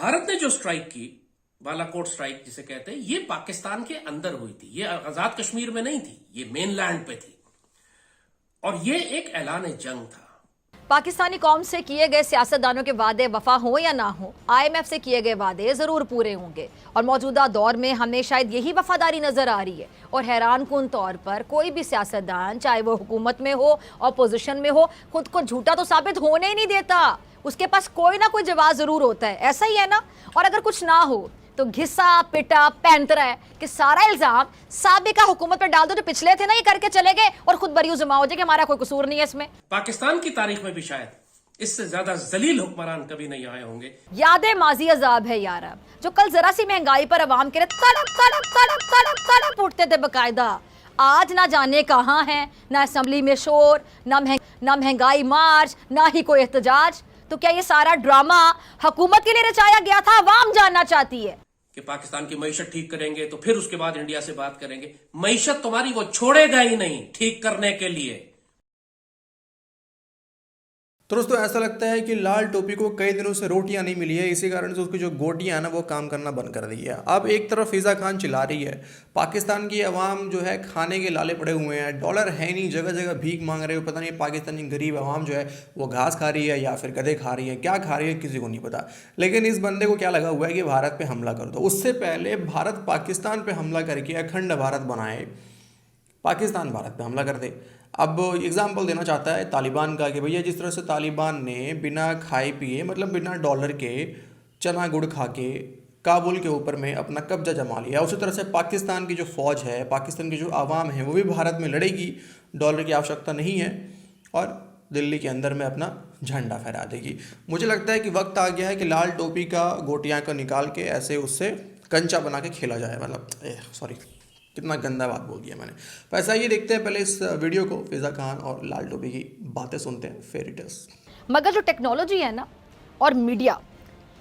भारत ने जो स्ट्राइक की, बालाकोट स्ट्राइक जिसे कहते हैं, ये पाकिस्तान के अंदर हुई थी, ये आजाद कश्मीर में नहीं थी, ये मेन लैंड पे थी, और ये एक ऐलान जंग था। पाकिस्तानी कौम से किए गए सियासतदानों के वादे वफा हो या ना हो, IMF से किए गए वादे जरूर पूरे होंगे, और मौजूदा दौर में हमें शायद यही वफादारी नजर आ रही है। और हैरान कुन तौर पर कोई भी सियासतदान, चाहे वो हुकूमत में हो, अपोजिशन में हो, खुद को झूठा तो साबित होने ही नहीं देता। उसके पास कोई ना कोई जवाब जरूर होता है, ऐसा ही है ना। और अगर कुछ ना हो तो घिसा पिटा पैंतरा है कि सारा इल्जाम साबिका हुकूमत पर डाल दो, जो पिछले थे ना ये करके चले गए, और खुद बरी जमा हो जाए कि हमारा कोई कसूर नहीं है इसमें। पाकिस्तान की तारीख में भी शायद इससे ज्यादा जलील हुक्मरान कभी नहीं आए होंगे। यादें माजी अजाब है यार, जो कल जरा सी महंगाई पर अवाम के लिए तड़प तड़प तड़प तड़प तड़प उठते थे बकायदा, आज ना जाने कहाँ हैं, ना असेंबली में शोर, ना महंगाई मार्च, ना ही कोई एहतजाज। तो क्या ये सारा ड्रामा हुकूमत के लिए रचाया गया था? अवाम जानना चाहती है कि पाकिस्तान की मईशत ठीक करेंगे तो फिर उसके बाद इंडिया से बात करेंगे। मईशत तुम्हारी वो छोड़ेगा ही नहीं ठीक करने के लिए। तो दोस्तों ऐसा लगता है कि लाल टोपी को कई दिनों से रोटियां नहीं मिली है, इसी कारण से उसकी जो गोटियां हैं ना वो काम करना बंद कर दी है। अब एक तरफ फिजा खान चिल्ला रही है, पाकिस्तान की आवाम जो है खाने के लाले पड़े हुए हैं, डॉलर है नहीं, जगह जगह भीख मांग रहे हो, पता नहीं पाकिस्तानी गरीब आवाम जो है वो घास खा रही है या फिर गधे खा रही है, क्या खा रही है किसी को नहीं पता। लेकिन इस बंदे को क्या लगा हुआ है कि भारत पर हमला कर दो। उससे पहले भारत पाकिस्तान पर हमला करके अखंड भारत बनाए, पाकिस्तान भारत पे हमला कर दे। अब एग्जाम्पल देना चाहता है तालिबान का कि भैया जिस तरह से तालिबान ने बिना खाए पिए, मतलब बिना डॉलर के, चना गुड़ खा के काबुल के ऊपर में अपना कब्जा जमा लिया, उसी तरह से पाकिस्तान की जो फ़ौज है, पाकिस्तान की जो आवाम है, वो भी भारत में लड़ेगी, डॉलर की आवश्यकता नहीं है, और दिल्ली के अंदर में अपना झंडा फहरा देगी। मुझे लगता है कि वक्त आ गया है कि लाल टोपी का गोटियाँ को निकाल के ऐसे उससे कंचा बना के खेला जाए। मतलब सॉरी, कितना गंदा बात बोल दिया मैंने। तो ऐसा ही देखते हैं पहले इस वीडियो को, फिजा खान और लाल टोपी की बातें सुनते हैं, फेरी टेल्स। मगर जो टेक्नोलॉजी है ना, और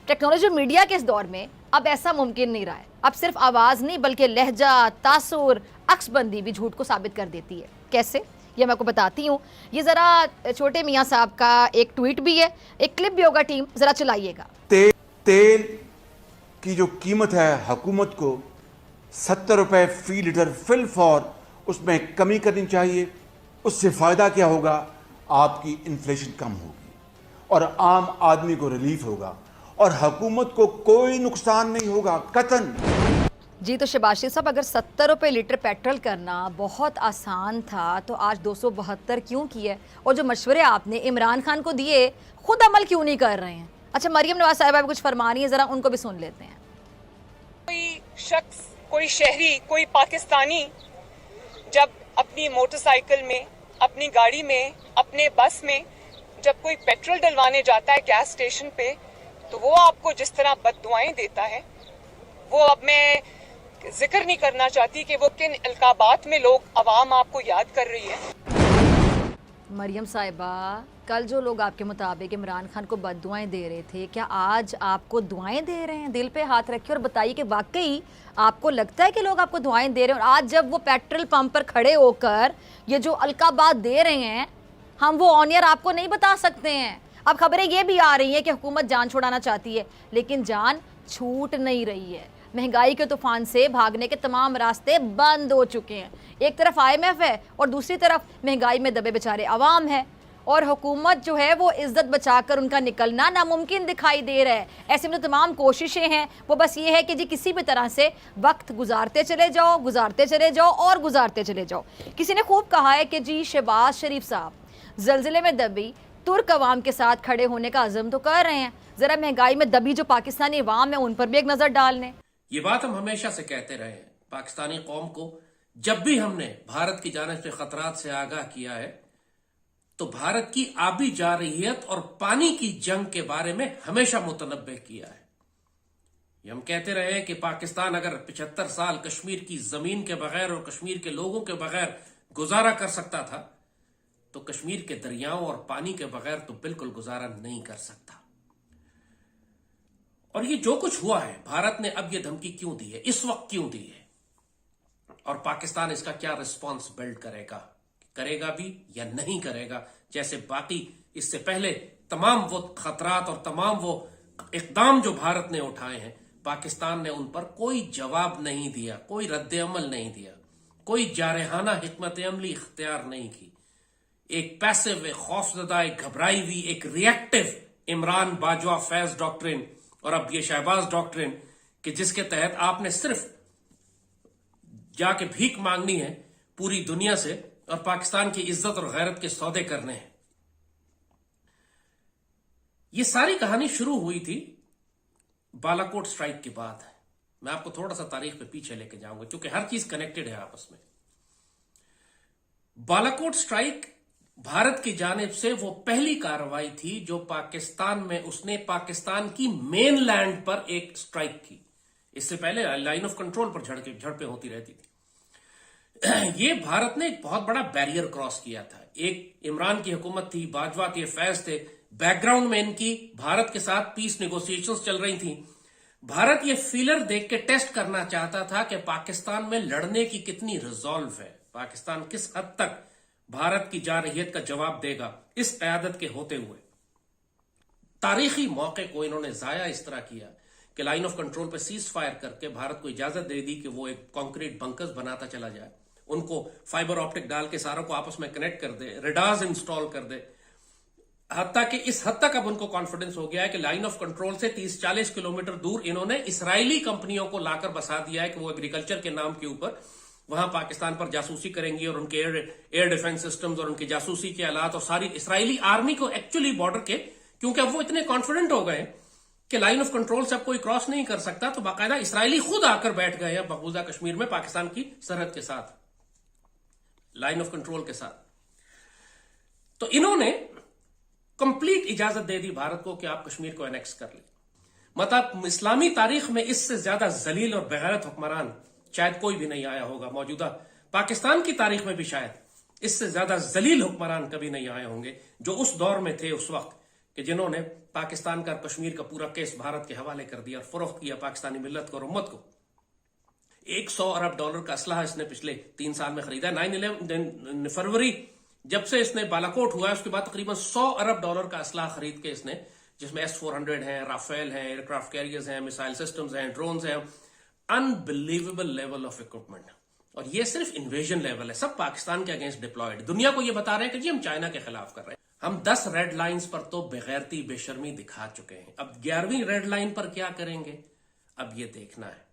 टेक्नोलॉजी और मीडिया के इस दौर में अब ऐसा मुमकिन नहीं रहा है। अब सिर्फ आवाज़ नहीं बल्कि लहजा, तासुर, अक्सबंदी भी झूठ को साबित कर देती है। कैसे, ये मैं आपको बताती हूँ। ये ज़रा छोटे मियाँ साहब का एक ट्वीट भी है, एक क्लिप भी होगा, टीम ज़रा चलाइएगा। तेल की जो कीमत है हुकूमत को 70 रुपए फी लीटर फिल फॉर, उसमें कमी करनी चाहिए। उससे फ़ायदा क्या होगा? आपकी इन्फ्लेशन कम होगी और आम आदमी को रिलीफ होगा और हुकूमत को कोई नुकसान नहीं होगा, कतन। जी तो शबाशी साहब, अगर 70 रुपये लीटर पेट्रोल करना बहुत आसान था तो आज 272 क्यों किया? और जो मशवरे आपने इमरान खान को दिए, खुद अमल क्यों नहीं कर रहे हैं? अच्छा, मरियम नवाज साहिबा कुछ फरमा रही है, ज़रा उनको भी सुन लेते हैं। कोई शख्स, कोई शहरी, कोई पाकिस्तानी जब अपनी मोटरसाइकिल में, अपनी गाड़ी में, अपने बस में जब कोई पेट्रोल डलवाने जाता है गैस स्टेशन पे, तो वो आपको जिस तरह बद्दुआएं देता है, वो अब मैं जिक्र नहीं करना चाहती कि वो किन अलकाबात में लोग अवाम आपको याद कर रही है। मरियम साहिबा, कल जो लोग आपके मुताबिक इमरान खान को बद्दुआएं दे रहे थे, क्या आज आपको दुआएं दे रहे हैं? दिल पे हाथ रखिए और बताइए कि वाकई आपको लगता है कि लोग आपको दुआएं दे रहे हैं? और आज जब वो पेट्रोल पंप पर खड़े होकर ये जो अलकाबात दे रहे हैं, हम वो ऑन एयर आपको नहीं बता सकते हैं। अब खबरें ये भी आ रही हैं कि हुकूमत जान छुड़ाना चाहती है, लेकिन जान छूट नहीं रही है। महंगाई के तूफान से भागने के तमाम रास्ते बंद हो चुके हैं। एक तरफ IMF है और दूसरी तरफ महंगाई में दबे बेचारे अवाम है, और हुकूमत जो है वो इज्जत बचाकर उनका निकलना नामुमकिन दिखाई दे रहा है। ऐसे में तो तमाम कोशिशें हैं वो बस ये है कि जी किसी भी तरह से वक्त गुजारते चले जाओ, गुजारते चले जाओ और गुजारते चले जाओ। किसी ने खूब कहा है कि जी शहबाज शरीफ साहब जलजिले में दबी तुर्क अवाम के साथ खड़े होने का अज़म तो कर रहे हैं, ज़रा महंगाई में दबी जो पाकिस्तानी अवाम है उन पर भी एक नज़र डालने। ये बात हम हमेशा से कहते रहे हैं। पाकिस्तानी कौम को जब भी हमने भारत की जानिब से खतरात से आगाह किया है तो भारत की आबी जारहियत और पानी की जंग के बारे में हमेशा मुतनब्बे किया है। ये हम कहते रहे हैं कि पाकिस्तान अगर 75 साल कश्मीर की जमीन के बगैर और कश्मीर के लोगों के बगैर गुजारा कर सकता था, तो कश्मीर के दरियाओं और पानी के बगैर तो बिल्कुल गुजारा नहीं कर सकता। और ये जो कुछ हुआ है, भारत ने अब ये धमकी क्यों दी है, इस वक्त क्यों दी है, और पाकिस्तान इसका क्या रिस्पॉन्स बिल्ड करेगा भी या नहीं करेगा, जैसे बाकी इससे पहले तमाम वो खतरात और तमाम वो इकदाम जो भारत ने उठाए हैं, पाकिस्तान ने उन पर कोई जवाब नहीं दिया, कोई रद्द अमल नहीं दिया, कोई जारहाना हिकमत अमली इख्तियार नहीं की। एक पैसिव, एक खौफजदा, एक घबराई हुई, एक रिएक्टिव इमरान बाजवा फैज डॉक्ट्रिन और अब ये शहबाज डॉक्ट्रिन कि जिसके तहत आपने सिर्फ जाके भीख मांगनी है पूरी दुनिया से और पाकिस्तान की इज्जत और गैरत के सौदे करने हैं। ये सारी कहानी शुरू हुई थी बालाकोट स्ट्राइक के बाद। मैं आपको थोड़ा सा तारीख पे पीछे लेके जाऊंगा क्योंकि हर चीज कनेक्टेड है आपस में। बालाकोट स्ट्राइक भारत की जानिब से वो पहली कार्रवाई थी जो पाकिस्तान में उसने पाकिस्तान की मेन लैंड पर एक स्ट्राइक की। इससे पहले लाइन ऑफ कंट्रोल पर झड़पें होती रहती थी। ये भारत ने एक बहुत बड़ा बैरियर क्रॉस किया था। एक इमरान की हुकूमत थी, बाजवा थे, फैज थे, बैकग्राउंड में इनकी भारत के साथ पीस नेगोशिएशंस चल रही थी। भारत ये फीलर देख के टेस्ट करना चाहता था कि पाकिस्तान में लड़ने की कितनी रिजॉल्व है, पाकिस्तान किस हद तक भारत की जारहियत का जवाब देगा इस क़यादत के होते हुए। तारीखी मौके को इन्होंने जाया इस तरह किया कि लाइन ऑफ कंट्रोल पे सीज फायर करके भारत को इजाजत दे दी कि वो एक कंक्रीट बंकर्स बनाता चला जाए, उनको फाइबर ऑप्टिक डाल के सारों को आपस में कनेक्ट कर दे, रेडार्स इंस्टॉल कर दे। हत्ता कि इस हद तक अब उनको कॉन्फिडेंस हो गया है कि लाइन ऑफ कंट्रोल से 30-40 किलोमीटर दूर इन्होंने इसराइली कंपनियों को लाकर बसा दिया है कि वो एग्रीकल्चर के नाम के ऊपर वहां पाकिस्तान पर जासूसी करेंगी और उनके एयर डिफेंस सिस्टम्स और उनकी जासूसी के आलात और सारी इसराइली आर्मी को एक्चुअली बॉर्डर के, क्योंकि अब वो इतने कॉन्फिडेंट हो गए कि लाइन ऑफ कंट्रोल से अब कोई क्रॉस नहीं कर सकता, तो बाकायदा इसराइली खुद आकर बैठ गए हैं मकबूजा कश्मीर में पाकिस्तान की सरहद के साथ, लाइन ऑफ कंट्रोल के साथ। तो इन्होंने कंप्लीट इजाजत दे दी भारत को कि आप कश्मीर को एनेक्स कर ले। मतलब इस्लामी तारीख में इससे ज्यादा जलील और बेगैरत हुक्मरान शायद कोई भी नहीं आया होगा। मौजूदा पाकिस्तान की तारीख में भी शायद इससे ज्यादा जलील हुक्मरान कभी नहीं आए होंगे जो उस दौर में थे उस वक्त, कि जिन्होंने पाकिस्तान का कश्मीर का पूरा केस भारत के हवाले कर दिया और फरोख्त किया पाकिस्तानी मिल्लत को और उम्मत को। $100 अरब का असलहा इसने पिछले 3 साल में खरीदा। 9/11 फरवरी जब से इसने बालाकोट हुआ है उसके बाद तकरीबन $100 अरब का असलहा खरीद के इसने, जिसमें S-400 है, राफेल है, एयरक्राफ्ट कैरियर्स हैं, मिसाइल सिस्टम्स हैं, ड्रोन्स हैं, अनबिलीवेबल लेवल ऑफ इक्विपमेंट। और ये सिर्फ इन्वेजन लेवल है, सब पाकिस्तान के अगेंस्ट डिप्लॉयड। दुनिया को ये बता रहे हैं कि जी हम चाइना के खिलाफ कर रहे हैं। हम 10 रेड लाइंस पर तो बेगैरती बेशर्मी दिखा चुके हैं, अब 11वीं रेड लाइन पर क्या करेंगे अब ये देखना है।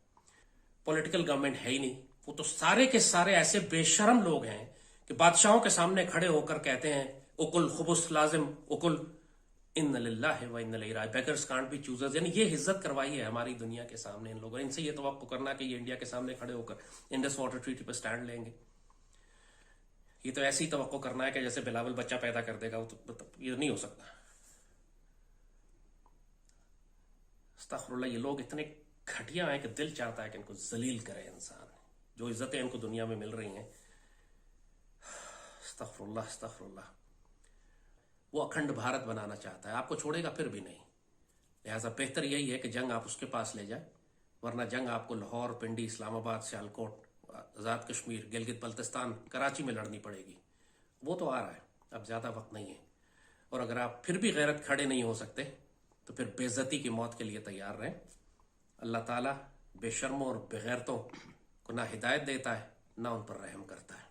पॉलिटिकल गवर्नमेंट है ही नहीं, वो तो सारे के सारे ऐसे बेशर्म लोग हैं कि बादशाहों के सामने खड़े होकर कहते हैं उकुल खुबुस लाजिम उकुल इन्ना लिल्लाहि व इन्ना इलैहि राजिऊन, बेगर्स कांट बी चूजर्स। यानी ये इज्जत करवाई है हमारी दुनिया के सामने इन लोगों ने। इनसे ये तवक्को करना कि ये इंडिया के सामने खड़े होकर इंडस वाटर ट्रीटी पर स्टैंड लेंगे, ये तो ऐसी तवक्को करना है कि जैसे बिलावल बच्चा पैदा कर देगा, वो तो ये नहीं हो सकता। अस्तगफिरुल्लाह, ये लोग इतने घटिया हैं कि दिल चाहता है कि इनको जलील करे इंसान, जो इज्जतें इनको दुनिया में मिल रही हैं। अस्तगफिरुल्लाह अस्तगफिरुल्लाह। वो अखंड भारत बनाना चाहता है, आपको छोड़ेगा फिर भी नहीं। लिहाजा बेहतर यही है कि जंग आप उसके पास ले जाए, वरना जंग आपको लाहौर, पिंडी, इस्लामाबाद, सियालकोट, आज़ाद कश्मीर, गिलगित बल्तिस्तान, कराची में लड़नी पड़ेगी। वो तो आ रहा है, अब ज़्यादा वक्त नहीं है। और अगर आप फिर भी गैरत खड़े नहीं हो सकते तो फिर बेइज्जती की मौत के लिए तैयार रहें। अल्लाह ताला बेशर्मों और बेगैरतों को ना हिदायत देता है ना उन पर रहम करता है।